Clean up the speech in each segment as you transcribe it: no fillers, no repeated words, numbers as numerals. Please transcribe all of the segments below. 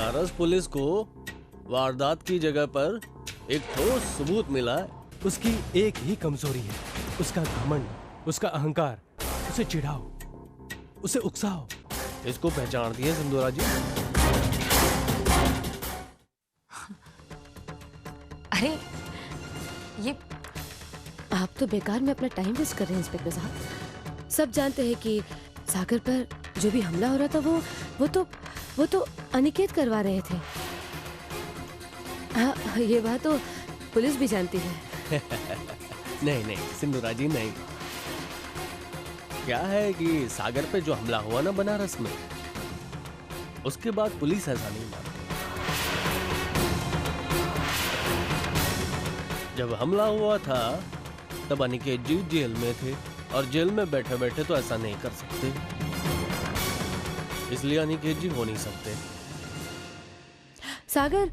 Banaras police को वारदात की जगह पर एक ठोस सबूत मिला है। उसकी एक ही कमजोरी है, उसका घमंड, उसका अहंकार। उसे चिढ़ाओ, उसे उकसाओ। इसको पहचानती है सिंधुरा जी? अरे ये आप तो बेकार में अपना टाइम वेस्ट कर रहे हैं इंस्पेक्टर साहब। सब जानते हैं कि सागर पर जो भी हमला हो रहा था वो तो अनिकेत करवा रहे थे। हाँ, ये बात तो पुलिस भी जानती है। नहीं सिंधुरा जी नहीं। क्या है कि सागर पे जो हमला हुआ ना बनारस में, उसके बाद पुलिस ऐसा नहीं मानती। जब हमला हुआ था तब अनिकेत जी जेल में थे और जेल में बैठे बैठे तो ऐसा नहीं कर सकते, इसलिए अनिकेत जी हो नहीं सकते। सागर,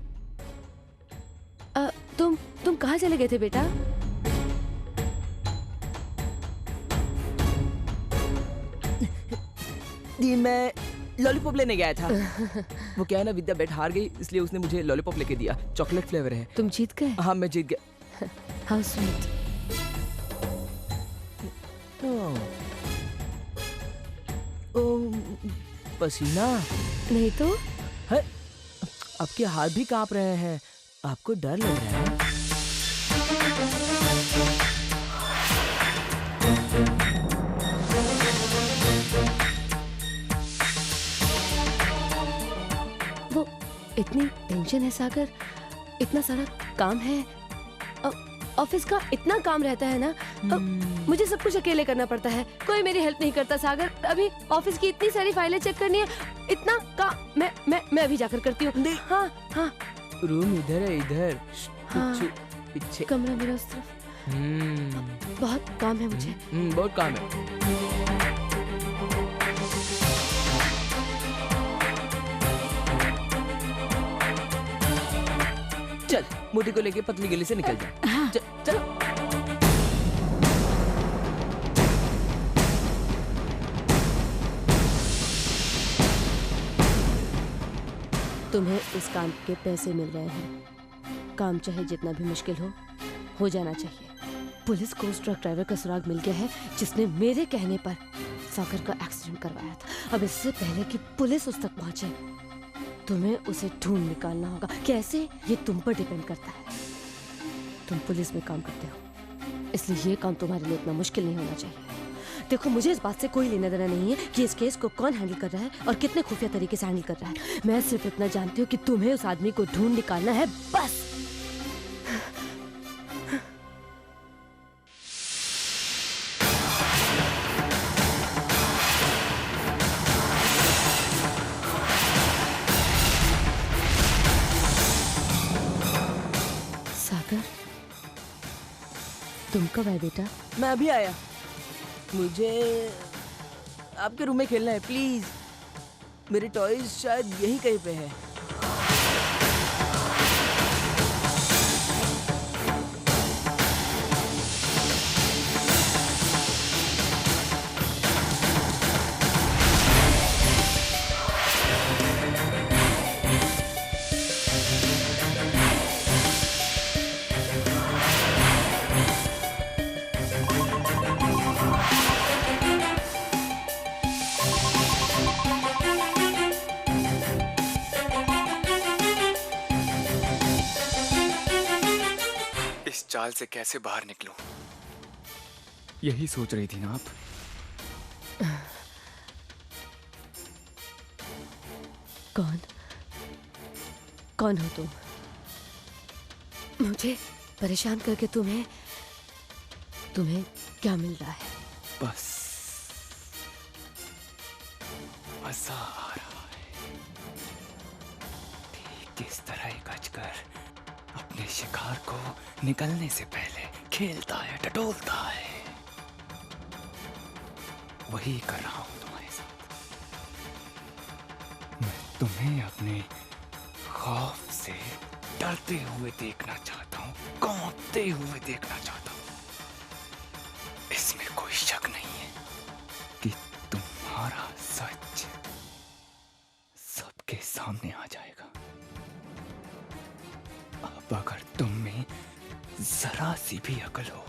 तुम कहाँ चले गए थे बेटा? दी, मैं लॉलीपॉप लेने गया था। वो क्या है ना, विद्या बैठ हार गई, इसलिए उसने मुझे लॉलीपॉप लेके दिया। चॉकलेट फ्लेवर है। तुम जीत गए? हाँ, मैं जीत गया। How sweet. पसीना नहीं तो है, आपके हाथ भी कांप रहे हैं। आपको डर लग रहा है? वो इतनी टेंशन है सागर, इतना सारा काम है, ऑफिस का इतना काम रहता है ना। मुझे सब कुछ अकेले करना पड़ता है, कोई मेरी हेल्प नहीं करता सागर। अभी ऑफिस की इतनी सारी फाइलें चेक करनी है, इतना काम मैं अभी जाकर करती हूँ। हाँ हाँ, रूम इधर है, इधर। हाँ, पीछे कमरा मेरा उस तरफ। बहुत काम है मुझे। बहुत काम है। चल, मोटी को लेके पतली गली से निकल जा। हाँ। चल। तुम्हें इस काम के पैसे मिल रहे हैं, काम चाहे जितना भी मुश्किल हो जाना चाहिए। पुलिस को उस ट्रक ड्राइवर का सुराग मिल गया है जिसने मेरे कहने पर सागर का एक्सीडेंट करवाया था। अब इससे पहले कि पुलिस उस तक पहुंचे, तुम्हें उसे ढूंढ निकालना होगा। कैसे, ये तुम पर डिपेंड करता है। तुम पुलिस में काम करते हो, इसलिए ये काम तुम्हारे लिए इतना मुश्किल नहीं होना चाहिए। देखो, मुझे इस बात से कोई लेना देना नहीं है कि इस केस को कौन हैंडल कर रहा है और कितने खुफिया तरीके से हैंडल कर रहा है। मैं सिर्फ इतना जानती हूँ कि तुम्हें उस आदमी को ढूंढ निकालना है, बस। सागर, तुम कब आए बेटा? मैं अभी आया। मुझे आपके रूम में खेलना है, प्लीज। मेरे टॉयज शायद यही कहीं पे है। जाल से कैसे बाहर निकलूं, यही सोच रही थी ना आप? कौन हो तुम? मुझे परेशान करके तुम्हें क्या मिल रहा है? बस मजा आ रहा है। ठीक इस तरह एक अजगर अपने शिकार को निकलने से पहले खेलता है, टटोलता है। वही कर रहा हूं तुम्हारे साथ। मैं तुम्हें अपने खौफ से डरते हुए देखना चाहता हूं, कांपते हुए देखना चाहता हूं। इसमें कोई शक नहीं है कि तुम्हारा सच सबके सामने आ जाएगा। सी भी अकल हो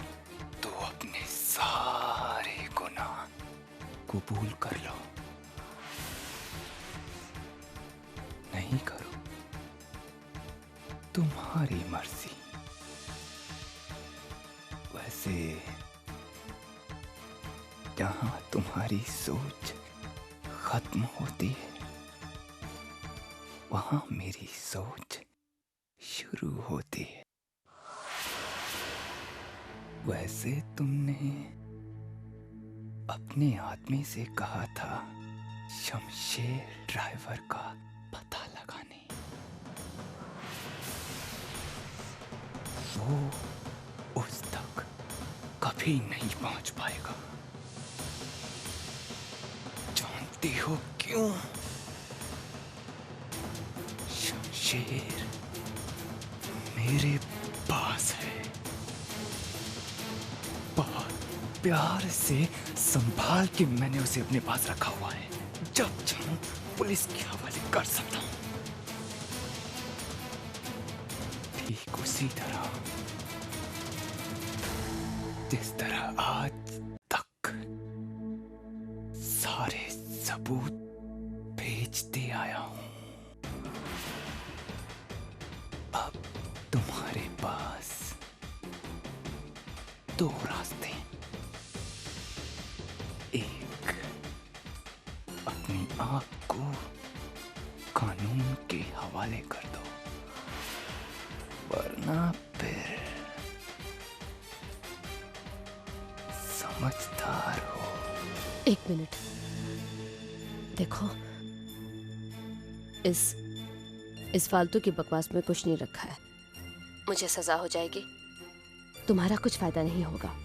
तो अपने सारे गुनाह कबूल कर लो। नहीं करो, तुम्हारी मर्जी। वैसे जहां तुम्हारी सोच खत्म होती है वहां मेरी सोच शुरू होती है। वैसे तुमने अपने आदमी से कहा था शमशेर ड्राइवर का पता लगाने। वो उस तक कभी नहीं पहुंच पाएगा। जानती हो क्यों? शमशेर मेरे पास है। बहुत प्यार से संभाल के मैंने उसे अपने पास रखा हुआ है। जब चाहूं पुलिस के हवाले कर सकता हूं। ठीक उसी तरह जिस तरह आज तक सारे सबूत भेजते आया हूं। अब तुम्हारे पास दो रास्ते। एक, अपनी आंख को कानून के हवाले कर दो, वरना फिर समझदार हो। एक मिनट देखो, इस फालतू की बकवास में कुछ नहीं रखा है। मुझे सजा हो जाएगी, तुम्हारा कुछ फायदा नहीं होगा।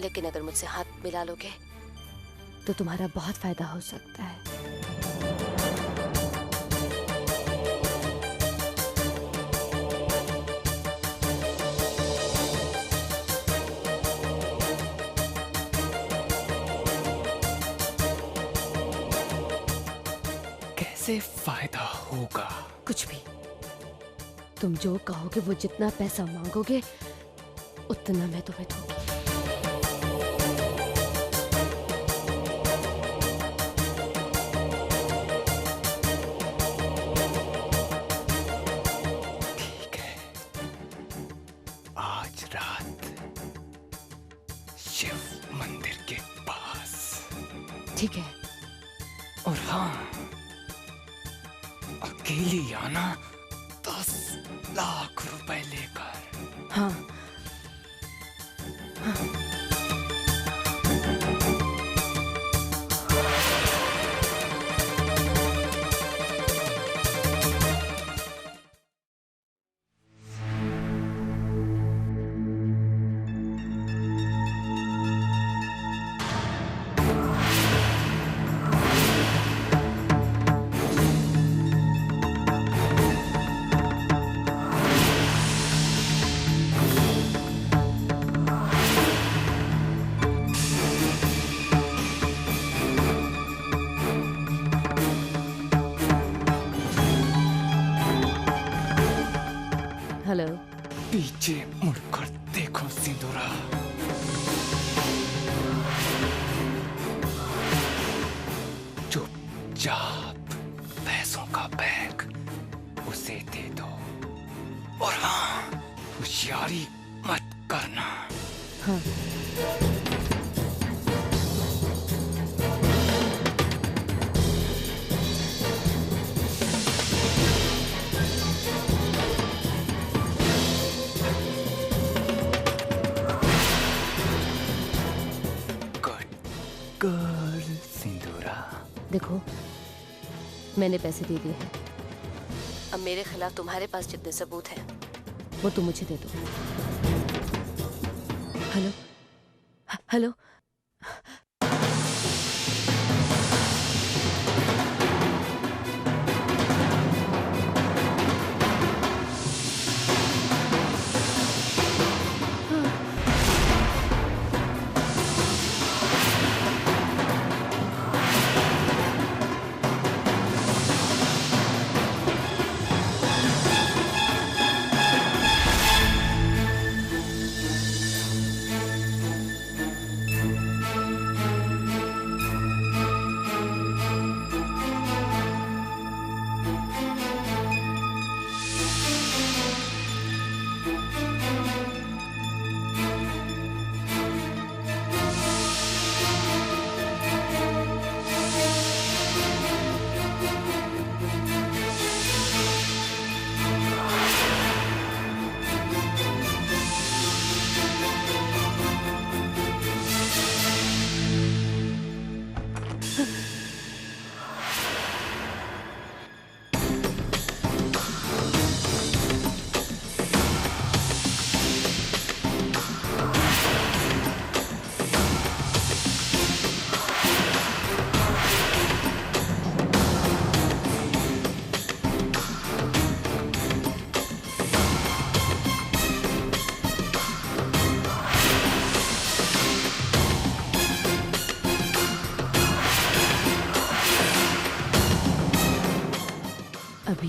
लेकिन अगर मुझसे हाथ मिला लोगे तो तुम्हारा बहुत फायदा हो सकता है। कैसे फायदा होगा? कुछ भी। तुम जो कहोगे, वो जितना पैसा मांगोगे उतना मैं तुम्हें दूंगी। ठीक है, आज रात शिव मंदिर के पास। ठीक है। और हाँ, अकेली आना, 10 लाख रुपए लेकर। हाँ हेलो। पीछे मुड़कर देखो सिंदूरा। चुपचाप पैसों का बैग उसे दे दो। और हाँ, होशियारी मत करना। हाँ। गर्ल सिंदूरा। देखो, मैंने पैसे दे दिए हैं। अब मेरे खिलाफ तुम्हारे पास जितने सबूत हैं वो तुम मुझे दे दो। Hello hello.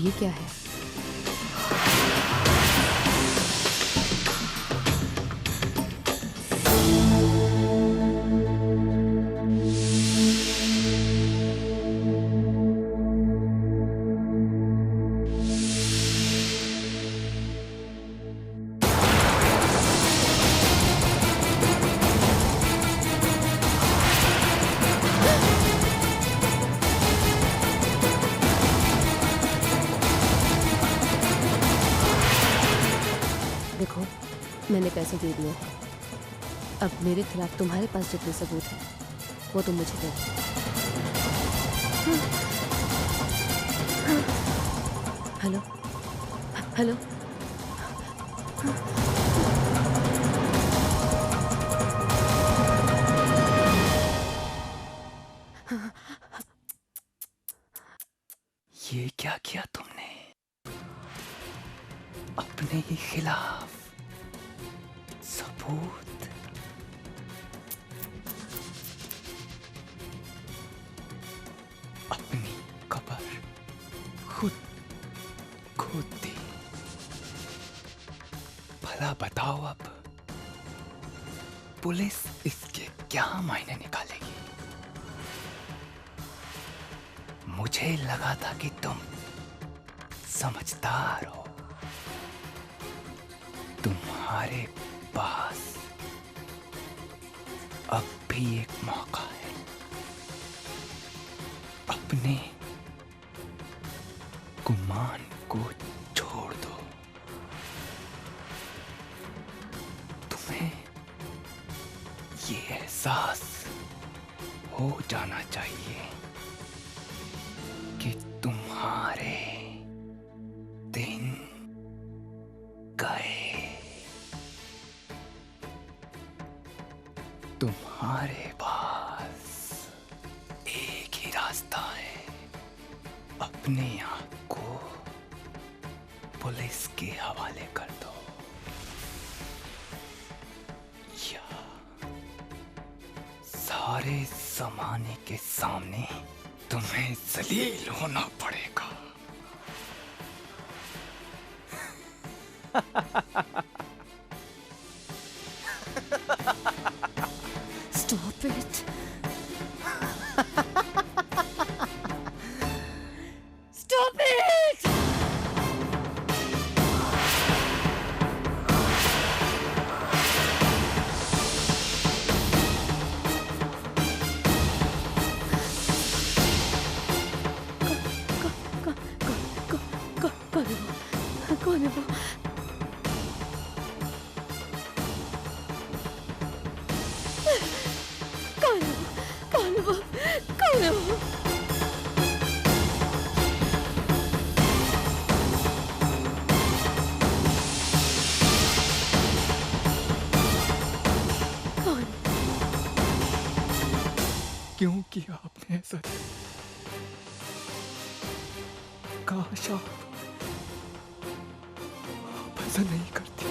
ये क्या है? देखो, मैंने पैसे दे दिए। अब मेरे खिलाफ तुम्हारे पास जितने सबूत हैं वो तुम मुझे दो। हेलो हेलो, ये क्या किया तुमने? अपने ही खिलाफ सबूत? अपनी कबर खुद खोद दी। भला बताओ अब पुलिस इसके क्या मायने निकालेगी? मुझे लगा था कि तुम समझदार हो। तुम्हारे पास अब भी एक मौका है। अपने गुमान को छोड़ दो। तुम्हें ये एहसास हो जाना चाहिए कि तुम्हारे दिन गए। तुम्हारे पास एक ही रास्ता है। अपने आप को पुलिस के हवाले कर दो या सारे जमाने के सामने तुम्हें जलील होना पड़ेगा। Stop it. Stop it. कौन है वो? कौन है वो? कौन है वो? कौन? क्यों किया आपने ऐसा? काश आप ऐसा नहीं करती।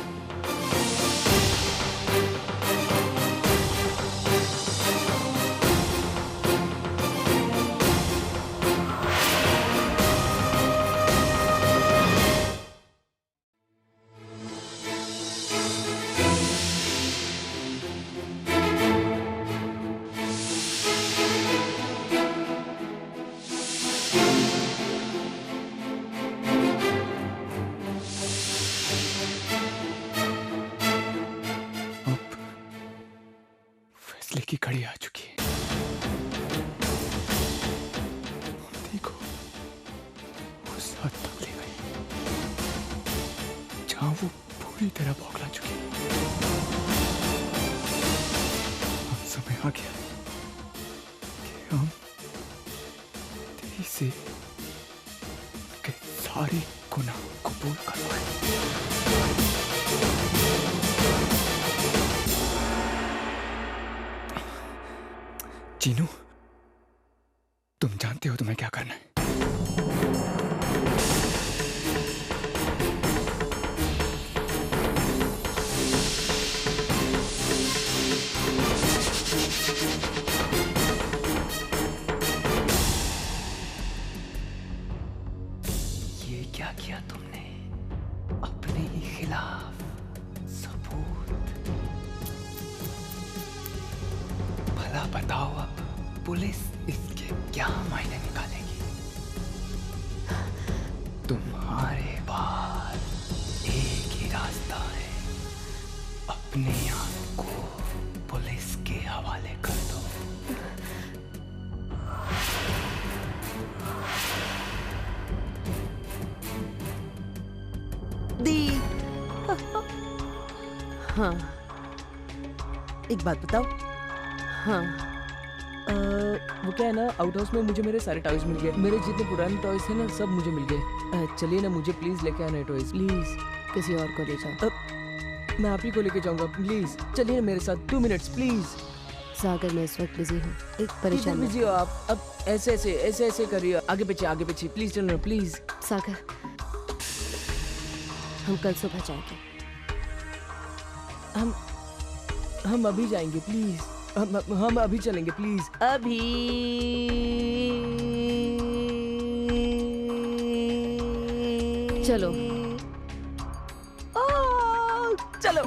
फैसले की घड़ी आ चुकी है। देखो, उस हद तक ले गई जहां वो पूरी तरह बौखला चुकी है। अब समय आ गया कि हम तेरी से के सारे गुनाह कबूल करवाएं। चीनू, तुम जानते हो तुम्हें क्या करना है। ये जरा बताओ अब पुलिस इसके क्या मायने निकालेगी? तुम्हारे पास एक ही रास्ता है, अपने आप को पुलिस के हवाले कर दो। दी। हाँ एक बात बताओ, हाँ। वो क्या है ना, आउट हाउस में मुझे मेरे सारे टॉयज मिल गए। मेरे जितने पुराने टॉयज थे ना सब मुझे मिल गए। चलिए ना, मुझे प्लीज लेके आना टॉयज, प्लीज। किसी और को ले जाओ। मैं आप ही को लेके जाऊंगा, प्लीज चलिए ना मेरे साथ, 2 मिनट्स प्लीज। सागर मैं इस वक्त बिजी हूँ, एक किधर परेशान बिजी हो आप? अब ऐसे कर रही हो, आगे पीछे प्लीज चलो ना प्लीज। सागर, हम कल सुबह जाएंगे। हम अभी जाएंगे प्लीज, हम अभी चलेंगे प्लीज, अभी। चलो। चलो।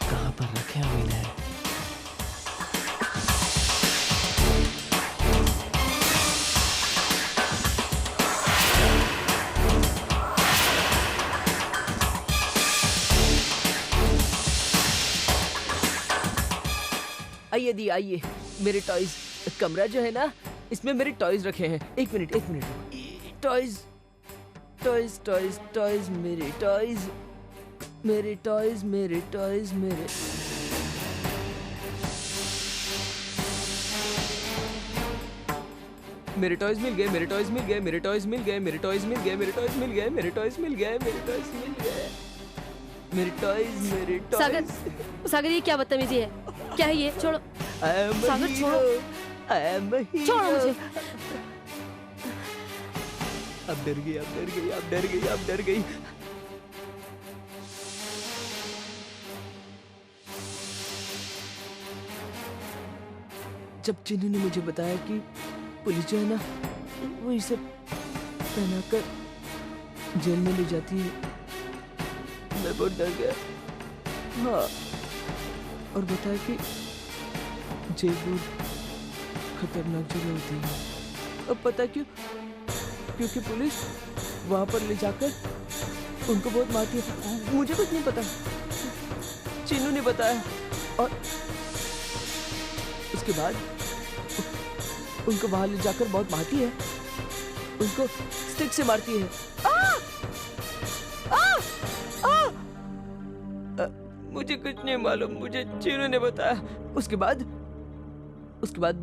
कहाँ पर रखे अमीन है? आइए दी, आइए। मेरे टॉयज, कमरा जो है ना, इसमें मेरे टॉयज रखे हैं। एक minute toys toys toys toys मेरे टॉयज, मेरे टॉयज, मेरे टॉयज, मेरे। मेरे टॉयज मिल गए, मेरे टॉयज मिल गए, मेरे टॉयज मिल गए, मेरे टॉयज मिल गए, मेरे टॉयज मिल गए, मेरे टॉयज मिल गए, मेरे टॉयज मिल गए, मेरे टॉयज, मेरे टॉयज। सागर, सागर ये क्या बदतमीजी है? क्या है ये? छोड़ो सागर, छोड़ो, छोड़ो मुझे। अब डर गई, अब डर गई, अब डर गई, अब डर गई। जब चिन्नू ने मुझे बताया कि पुलिस जो है ना, वो इसे पहनाकर जेल में ले जाती है, मैं बहुत डर गया। हाँ, और बताया कि जेल बहुत खतरनाक जगह होती है। अब पता क्यों? क्योंकि पुलिस वहां पर ले जाकर उनको बहुत मारती है। मुझे कुछ नहीं पता, चिन्नू ने बताया। और उसके बाद उनको वहां ले जाकर बहुत मारती है, उनको स्टिक से मारती है। मुझे कुछ नहीं मालूम, मुझे चिन्नू ने बताया। उसके बाद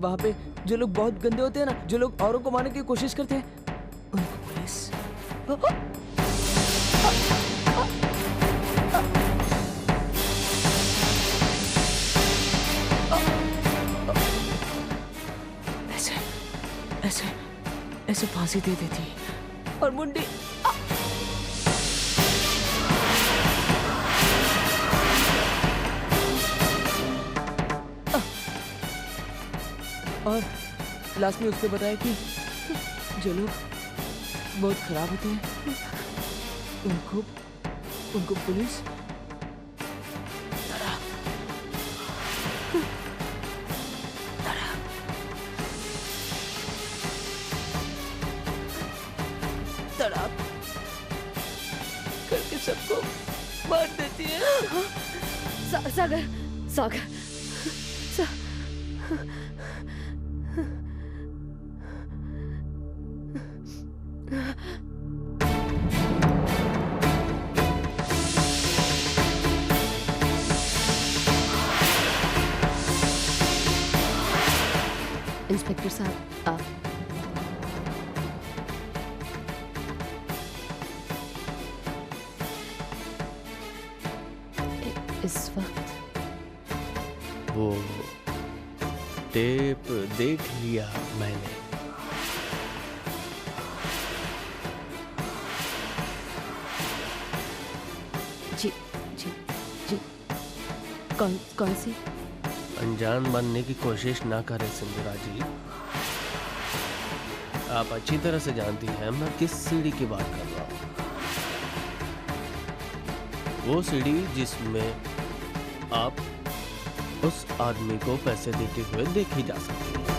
वहां पे जो लोग बहुत गंदे होते हैं ना, जो लोग औरों को मारने की कोशिश करते हैं, उनको पुलिस ऐसे फांसी दे देती है। और मुंडी और लास्ट में उसने बताया कि जो लोग बहुत खराब होते हैं, उनको पुलिस तड़प करके सबको मार देती है। सागर, सागर, इंस्पेक्टर साहब, आप इस वक्त वो टेप देख लिया मैंने। जी जी जी कौन सी? अनजान बनने की कोशिश ना करें सिंधुरा जी। आप अच्छी तरह से जानती हैं मैं किस सीढ़ी की बात कर रहा हूँ। वो सीढ़ी जिसमें आप उस आदमी को पैसे देते हुए देखी जा सकती है।